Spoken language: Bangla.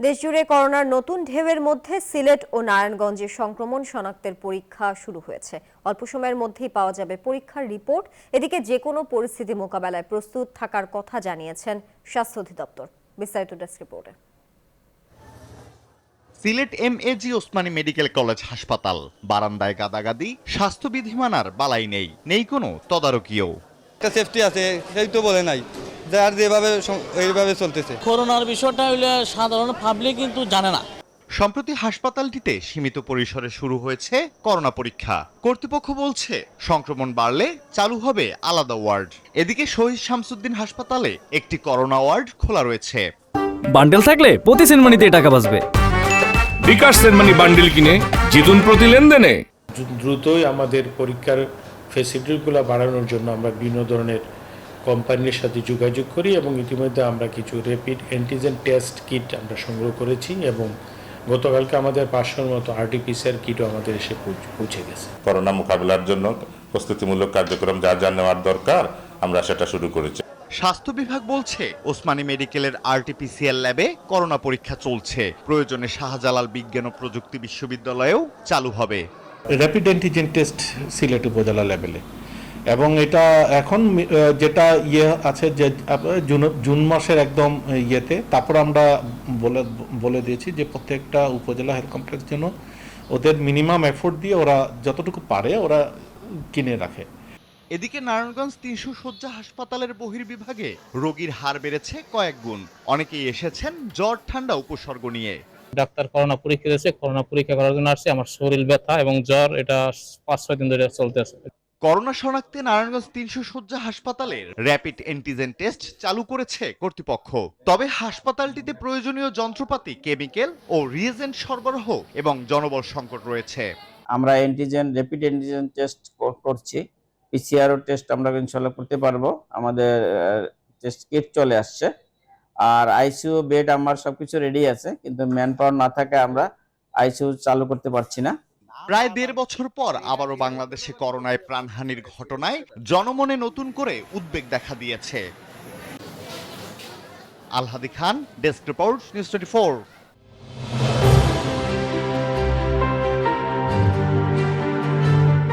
দেশজুড়ে করোনার নতুন ঢেউয়ের মধ্যে সিলেট ও নারায়ণগঞ্জে সংক্রমণ শনাক্তের পরীক্ষা শুরু হয়েছে। অল্প সময়ের মধ্যেই পাওয়া যাবে পরীক্ষার রিপোর্ট। এদিকে যে কোনো পরিস্থিতি মোকাবেলায় প্রস্তুত থাকার কথা জানিয়েছেন স্বাস্থ্য অধিদপ্তর। বিস্তারিত ডেস্ক রিপোর্টে। Sylhet MAG Osmani medical college হাসপাতাল বারান্দায় গাদাগাদি, স্বাস্থ্যবিধি মানার বালাই নেই কোনো তদারকিও। একটা সেফটি আছে সেই তো বলে নাই, যার যেভাবে এইভাবে চলতেছে। করোনার বিষয়টা হইলে সাধারণ পাবলিক কিন্তু জানে না। সম্প্রতি হাসপাতালটিতে সীমিত পরিসরে শুরু হয়েছে করোনা পরীক্ষা। কর্তৃপক্ষ বলছে সংক্রমণ বাড়লে চালু হবে আলাদা ওয়ার্ড। এদিকে শহীদ শামসুদ্দিন হাসপাতালে একটি করোনা ওয়ার্ড খোলা রয়েছে। বান্ডেল থাকলে প্রতি সেনমানিতে টাকা বাঁচবে। বিকাশ সেনমানি বান্ডেল কিনে জিতুন প্রতি লেনদেনে। দ্রুতই আমাদের পরীক্ষার ফেসিলিটিগুলো বাড়ানোর জন্য আমরা বিভিন্ন ধরনের কোম্পানির সাথে যোগাযোগ করি এবং ইতিমধ্যে আমরা কিছু র্যাপিড অ্যান্টিজেন টেস্ট কিট আমরা সংগ্রহ করেছি এবং গতকালকে আমাদের 500-র মতো আরটিপিসিআর কিটও আমাদের এসে পৌঁছে গেছে। করোনা মোকাবিলার জন্য প্রস্তুতিমূলক কার্যক্রম যা নেওয়ার দরকার আমরা সেটা শুরু করেছি। স্বাস্থ্য বিভাগ বলছে ওসমানী মেডিকেলের আরটিপিসিআর ল্যাবে করোনা পরীক্ষা চলছে। প্রয়োজনে শাহজালাল বিজ্ঞান ও প্রযুক্তি বিশ্ববিদ্যালয়েও চালু হবে র্যাপিড অ্যান্টিজেন টেস্ট সিলেট উপজেলা লেভেলে, এবং এটা এখন যেটা আছে যে জুন মাসের একদম ইয়েতে, তারপর আমরা বলে দিয়েছি যে প্রত্যেকটা উপজেলা হেলথ কমপ্লেক্স যেন ওদের মিনিমাম এফোর্ট দিয়ে ওরা যতটুকু পারে ওরা কিনে রাখে। এদিকে নারায়ণগঞ্জ 300 শয্যা হাসপাতালের বহির্বিভাগে রোগীর হার বেড়েছে কয়েক গুণ। অনেকেই এসেছেন জ্বর ঠান্ডা উপসর্গ নিয়ে। ডাক্তার করোনা পরীক্ষা দিয়েছে, করোনা পরীক্ষা করার জন্য আসছে। আমার শরীর ব্যথা এবং জ্বর, এটা 5-6 দিন ধরে চলতেছে। করোনা শনাক্তে নারায়ণগঞ্জ 300 শয্যা হাসপাতালের র্যাপিড অ্যান্টিজেন টেস্ট চালু করেছে কর্তৃপক্ষ। তবে হাসপাতালটিতে প্রয়োজনীয় যন্ত্রপাতি, কেমিক্যাল ও রিয়েজেন্ট সরবরাহ এবং জনবল সংকট রয়েছে। আমরা র্যাপিড অ্যান্টিজেন টেস্ট করছি, পিসিআরও টেস্ট আমরা ইনশাল্লাহ করতে পারবো। আমাদের টেস্ট কিট চলে আসছে, আর আইসিইউ বেড আমার সবকিছু রেডি আছে, কিন্তু ম্যান পাওয়ার না থাকে আমরা আইসিইউ চালু করতে পারছি না। প্রায় 1.5 বছর পর আবারও বাংলাদেশে করোনায় প্রাণহানির ঘটনায় জনমনে নতুন করে উদ্বেগ দেখা দিয়েছে। আলহাদি খান, ডেস্ক রিপোর্ট, নিউজ 24।